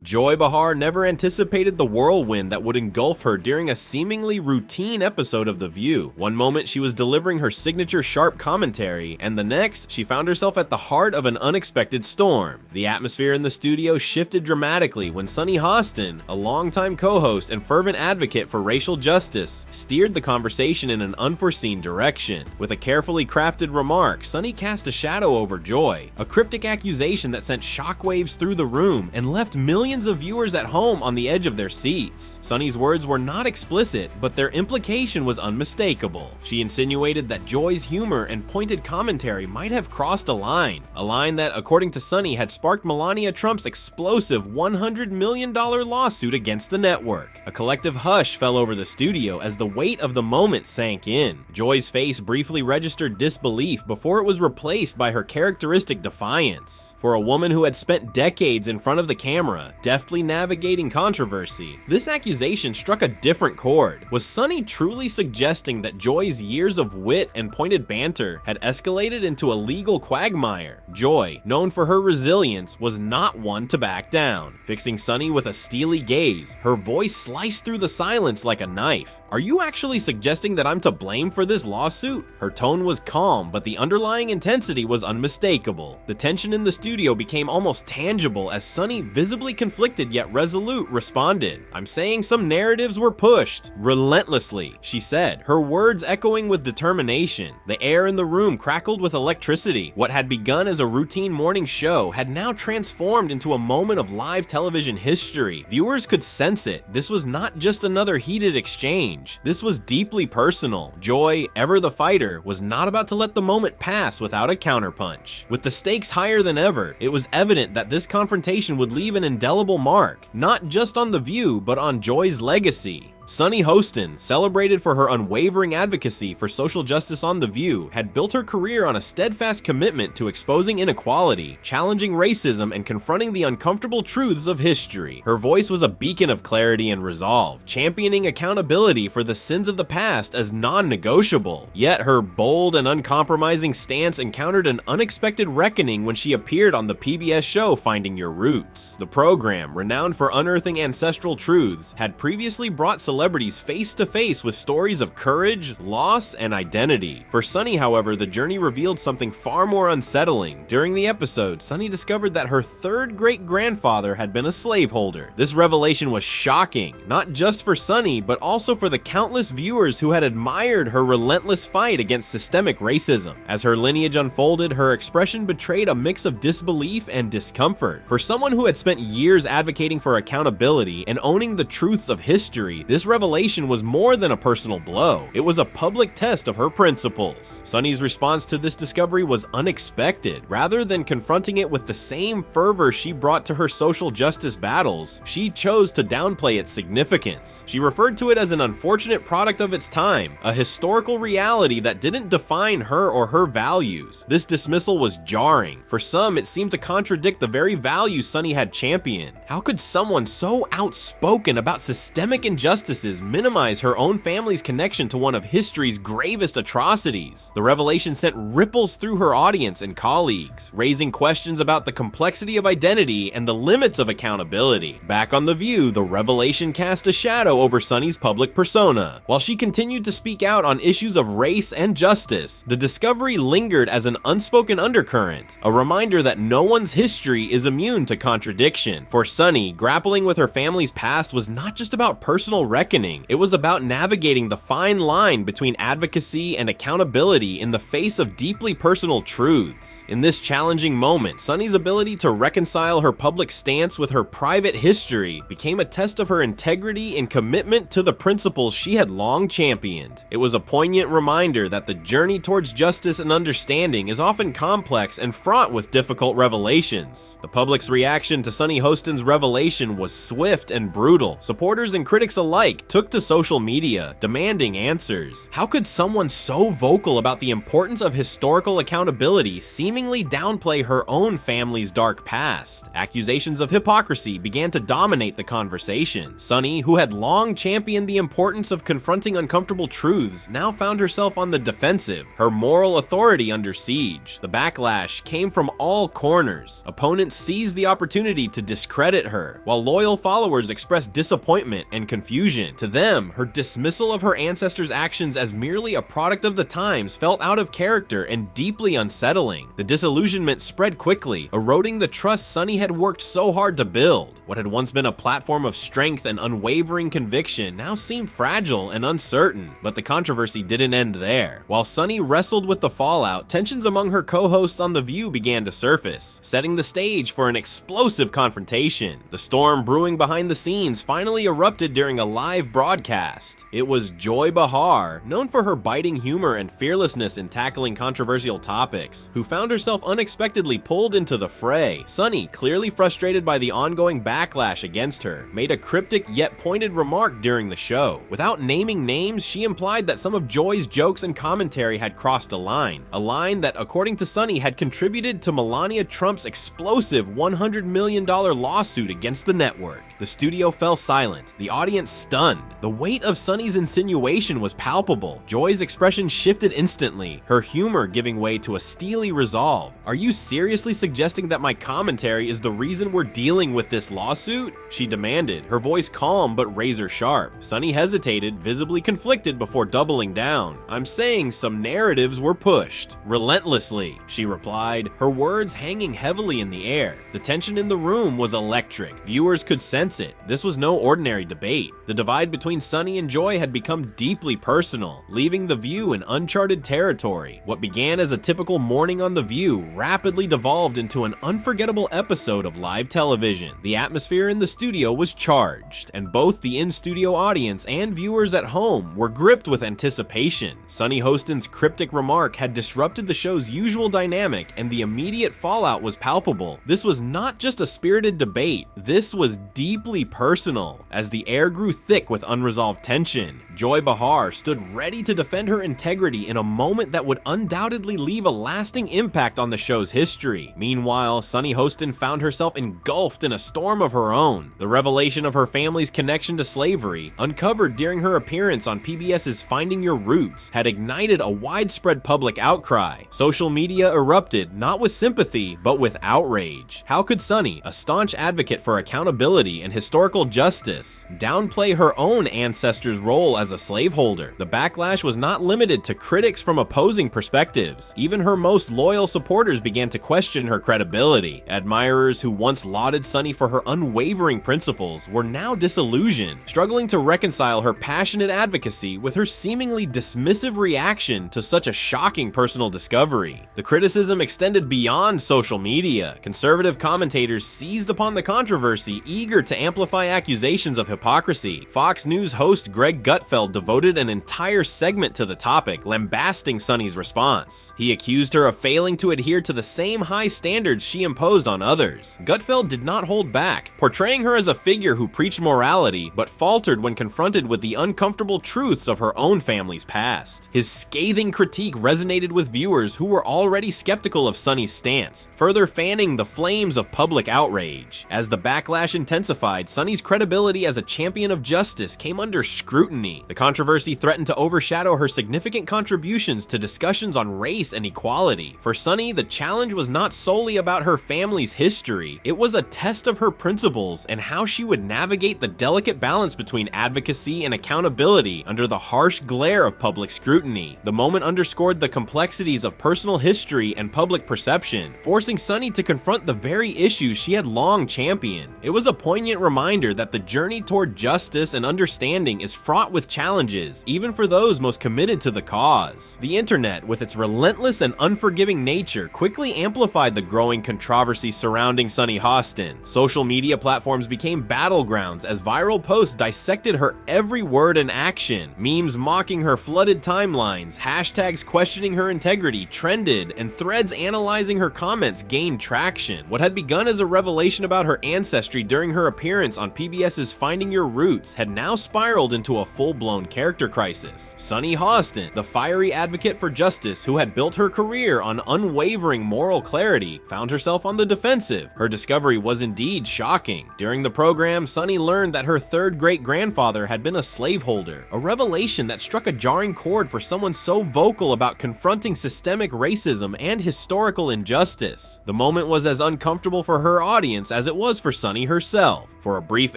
Joy Behar never anticipated the whirlwind that would engulf her during a seemingly routine episode of The View. One moment she was delivering her signature sharp commentary, and the next, she found herself at the heart of an unexpected storm. The atmosphere in the studio shifted dramatically when Sunny Hostin, a longtime co-host and fervent advocate for racial justice, steered the conversation in an unforeseen direction. With a carefully crafted remark, Sunny cast a shadow over Joy, a cryptic accusation that sent shockwaves through the room and left millions of viewers at home on the edge of their seats. Sunny's words were not explicit, but their implication was unmistakable. She insinuated that Joy's humor and pointed commentary might have crossed a line that, according to Sunny, had sparked Melania Trump's explosive $100 million lawsuit against the network. A collective hush fell over the studio as the weight of the moment sank in. Joy's face briefly registered disbelief before it was replaced by her characteristic defiance. For a woman who had spent decades in front of the camera, deftly navigating controversy, this accusation struck a different chord. Was Sunny truly suggesting that Joy's years of wit and pointed banter had escalated into a legal quagmire? Joy, known for her resilience, was not one to back down. Fixing Sunny with a steely gaze, her voice sliced through the silence like a knife. "Are you actually suggesting that I'm to blame for this lawsuit?" Her tone was calm, but the underlying intensity was unmistakable. The tension in the studio became almost tangible as Sunny, visibly conflicted yet resolute, responded. "I'm saying some narratives were pushed relentlessly," she said, her words echoing with determination. The air in the room crackled with electricity. What had begun as a routine morning show had now transformed into a moment of live television history. Viewers could sense it. This was not just another heated exchange. This was deeply personal. Joy, ever the fighter, was not about to let the moment pass without a counterpunch. With the stakes higher than ever, it was evident that this confrontation would leave an indelible mark, not just on The View, but on Joy's legacy. Sunny Hostin, celebrated for her unwavering advocacy for social justice on The View, had built her career on a steadfast commitment to exposing inequality, challenging racism, and confronting the uncomfortable truths of history. Her voice was a beacon of clarity and resolve, championing accountability for the sins of the past as non-negotiable. Yet her bold and uncompromising stance encountered an unexpected reckoning when she appeared on the PBS show Finding Your Roots. The program, renowned for unearthing ancestral truths, had previously brought celebrities face to face with stories of courage, loss, and identity. For Sunny, however, the journey revealed something far more unsettling. During the episode, Sunny discovered that her third great-grandfather had been a slaveholder. This revelation was shocking, not just for Sunny, but also for the countless viewers who had admired her relentless fight against systemic racism. As her lineage unfolded, her expression betrayed a mix of disbelief and discomfort. For someone who had spent years advocating for accountability and owning the truths of history, this revelation was more than a personal blow. It was a public test of her principles. Sunny's response to this discovery was unexpected. Rather than confronting it with the same fervor she brought to her social justice battles, she chose to downplay its significance. She referred to it as an unfortunate product of its time, a historical reality that didn't define her or her values. This dismissal was jarring. For some, it seemed to contradict the very values Sunny had championed. How could someone so outspoken about systemic injustices minimize her own family's connection to one of history's gravest atrocities? The revelation sent ripples through her audience and colleagues, raising questions about the complexity of identity and the limits of accountability. Back on The View, the revelation cast a shadow over Sunny's public persona. While she continued to speak out on issues of race and justice, the discovery lingered as an unspoken undercurrent, a reminder that no one's history is immune to contradiction. For Sunny, grappling with her family's past was not just about personal reckoning. It was about navigating the fine line between advocacy and accountability in the face of deeply personal truths. In this challenging moment, Sunny's ability to reconcile her public stance with her private history became a test of her integrity and commitment to the principles she had long championed. It was a poignant reminder that the journey towards justice and understanding is often complex and fraught with difficult revelations. The public's reaction to Sunny Hostin's revelation was swift and brutal. Supporters and critics alike like, took to social media, demanding answers. How could someone so vocal about the importance of historical accountability seemingly downplay her own family's dark past? Accusations of hypocrisy began to dominate the conversation. Sunny, who had long championed the importance of confronting uncomfortable truths, now found herself on the defensive, her moral authority under siege. The backlash came from all corners. Opponents seized the opportunity to discredit her, while loyal followers expressed disappointment and confusion. To them, her dismissal of her ancestors' actions as merely a product of the times felt out of character and deeply unsettling. The disillusionment spread quickly, eroding the trust Sunny had worked so hard to build. What had once been a platform of strength and unwavering conviction now seemed fragile and uncertain. But the controversy didn't end there. While Sunny wrestled with the fallout, tensions among her co-hosts on The View began to surface, setting the stage for an explosive confrontation. The storm brewing behind the scenes finally erupted during a live broadcast. It was Joy Behar, known for her biting humor and fearlessness in tackling controversial topics, who found herself unexpectedly pulled into the fray. Sunny, clearly frustrated by the ongoing backlash against her, made a cryptic yet pointed remark during the show. Without naming names, she implied that some of Joy's jokes and commentary had crossed a line that, according to Sunny, had contributed to Melania Trump's explosive $100 million lawsuit against the network. The studio fell silent, the audience stunned. The weight of Sunny's insinuation was palpable. Joy's expression shifted instantly, her humor giving way to a steely resolve. "Are you seriously suggesting that my commentary is the reason we're dealing with this lawsuit?" she demanded, her voice calm but razor sharp. Sunny hesitated, visibly conflicted before doubling down. "I'm saying some narratives were pushed relentlessly," she replied, her words hanging heavily in the air. The tension in the room was electric. Viewers could sense it. This was no ordinary debate. The divide between Sunny and Joy had become deeply personal, leaving The View in uncharted territory. What began as a typical morning on The View rapidly devolved into an unforgettable episode of live television. The atmosphere in the studio was charged, and both the in-studio audience and viewers at home were gripped with anticipation. Sunny Hostin's cryptic remark had disrupted the show's usual dynamic, and the immediate fallout was palpable. This was not just a spirited debate, this was deeply personal. As the air grew thick with unresolved tension, Joy Behar stood ready to defend her integrity in a moment that would undoubtedly leave a lasting impact on the show's history. Meanwhile, Sunny Hostin found herself engulfed in a storm of her own. The revelation of her family's connection to slavery, uncovered during her appearance on PBS's Finding Your Roots, had ignited a widespread public outcry. Social media erupted, not with sympathy, but with outrage. How could Sunny, a staunch advocate for accountability and historical justice, downplay her own ancestors' role as a slaveholder? The backlash was not limited to critics from opposing perspectives. Even her most loyal supporters began to question her credibility. Admirers who once lauded Sunny for her unwavering principles were now disillusioned, struggling to reconcile her passionate advocacy with her seemingly dismissive reaction to such a shocking personal discovery. The criticism extended beyond social media. Conservative commentators seized upon the controversy, eager to amplify accusations of hypocrisy. Fox News host Greg Gutfeld devoted an entire segment to the topic, lambasting Sunny's response. He accused her of failing to adhere to the same high standards she imposed on others. Gutfeld did not hold back, portraying her as a figure who preached morality but faltered when confronted with the uncomfortable truths of her own family's past. His scathing critique resonated with viewers who were already skeptical of Sunny's stance, further fanning the flames of public outrage. As the backlash intensified, Sunny's credibility as a champion of justice came under scrutiny. The controversy threatened to overshadow her significant contributions to discussions on race and equality. For Sunny, the challenge was not solely about her family's history. It was a test of her principles and how she would navigate the delicate balance between advocacy and accountability under the harsh glare of public scrutiny. The moment underscored the complexities of personal history and public perception, forcing Sunny to confront the very issues she had long championed. It was a poignant reminder that the journey toward justice and understanding is fraught with challenges, even for those most committed to the cause. The internet, with its relentless and unforgiving nature, quickly amplified the growing controversy surrounding Sunny Hostin. Social media platforms became battlegrounds as viral posts dissected her every word and action. Memes mocking her flooded timelines, hashtags questioning her integrity trended, and threads analyzing her comments gained traction. What had begun as a revelation about her ancestry during her appearance on PBS's Finding Your Roots had now spiraled into a full-blown character crisis. Sunny Hostin, the fiery advocate for justice who had built her career on unwavering moral clarity, found herself on the defensive. Her discovery was indeed shocking. During the program, Sunny learned that her third great-grandfather had been a slaveholder, a revelation that struck a jarring chord for someone so vocal about confronting systemic racism and historical injustice. The moment was as uncomfortable for her audience as it was for Sunny herself. For a brief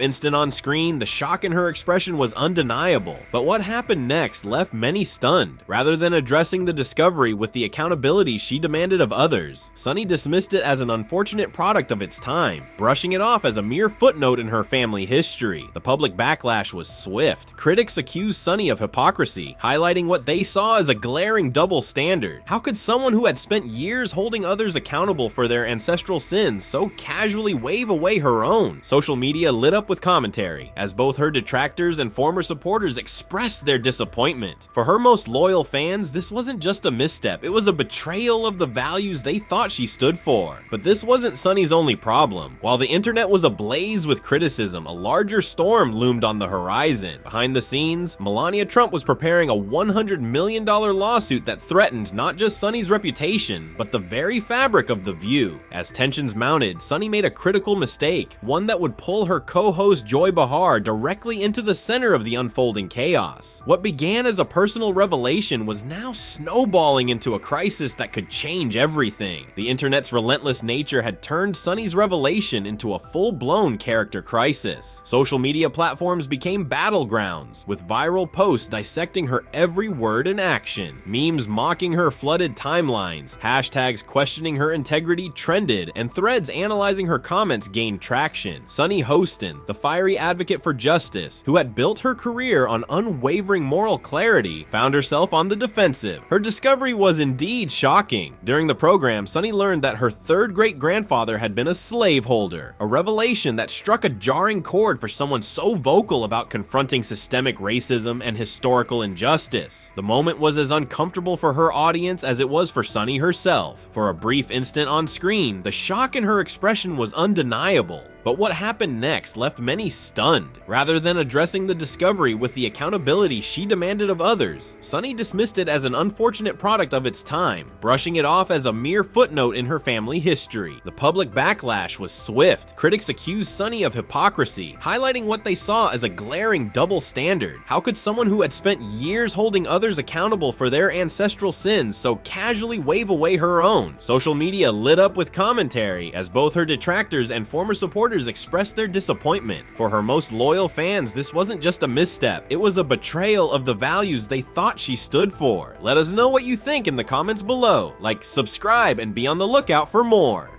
instant on screen, the shock in her expression was undeniable, but what happened next left many stunned. Rather than addressing the discovery with the accountability she demanded of others, Sunny dismissed it as an unfortunate product of its time, brushing it off as a mere footnote in her family history. The public backlash was swift. Critics accused Sunny of hypocrisy, highlighting what they saw as a glaring double standard. How could someone who had spent years holding others accountable for their ancestral sins so casually wave away her own? Social media lit up with commentary, as both her detractors and former supporters expressed their disappointment. For her most loyal fans, this wasn't just a misstep, it was a betrayal of the values they thought she stood for. But this wasn't Sunny's only problem. While the internet was ablaze with criticism, a larger storm loomed on the horizon. Behind the scenes, Melania Trump was preparing a $100 million lawsuit that threatened not just Sunny's reputation, but the very fabric of The View. As tensions mounted, Sunny made a critical mistake, one that would pull her co-host Joy Behar directly into the center of the unfolding chaos. What began as a personal revelation was now snowballing into a crisis that could change everything. The internet's relentless nature had turned Sunny's revelation into a full-blown character crisis. Social media platforms became battlegrounds, with viral posts dissecting her every word and action. Memes mocking her flooded timelines, hashtags questioning her integrity trended, and threads analyzing her comments gained traction. Sunny Hostin, the fiery advocate for justice, who had built her career on unwavering moral clarity, found herself on the defensive. Her discovery was indeed shocking. During the program, Sunny learned that her third great-grandfather had been a slaveholder, a revelation that struck a jarring chord for someone so vocal about confronting systemic racism and historical injustice. The moment was as uncomfortable for her audience as it was for Sunny herself. For a brief instant on screen, the shock in her expression was undeniable. But what happened next left many stunned. Rather than addressing the discovery with the accountability she demanded of others, Sunny dismissed it as an unfortunate product of its time, brushing it off as a mere footnote in her family history. The public backlash was swift. Critics accused Sunny of hypocrisy, highlighting what they saw as a glaring double standard. How could someone who had spent years holding others accountable for their ancestral sins so casually wave away her own? Social media lit up with commentary, as both her detractors and former supporters expressed their disappointment. For her most loyal fans, this wasn't just a misstep, it was a betrayal of the values they thought she stood for. Let us know what you think in the comments below. Like, subscribe, and be on the lookout for more.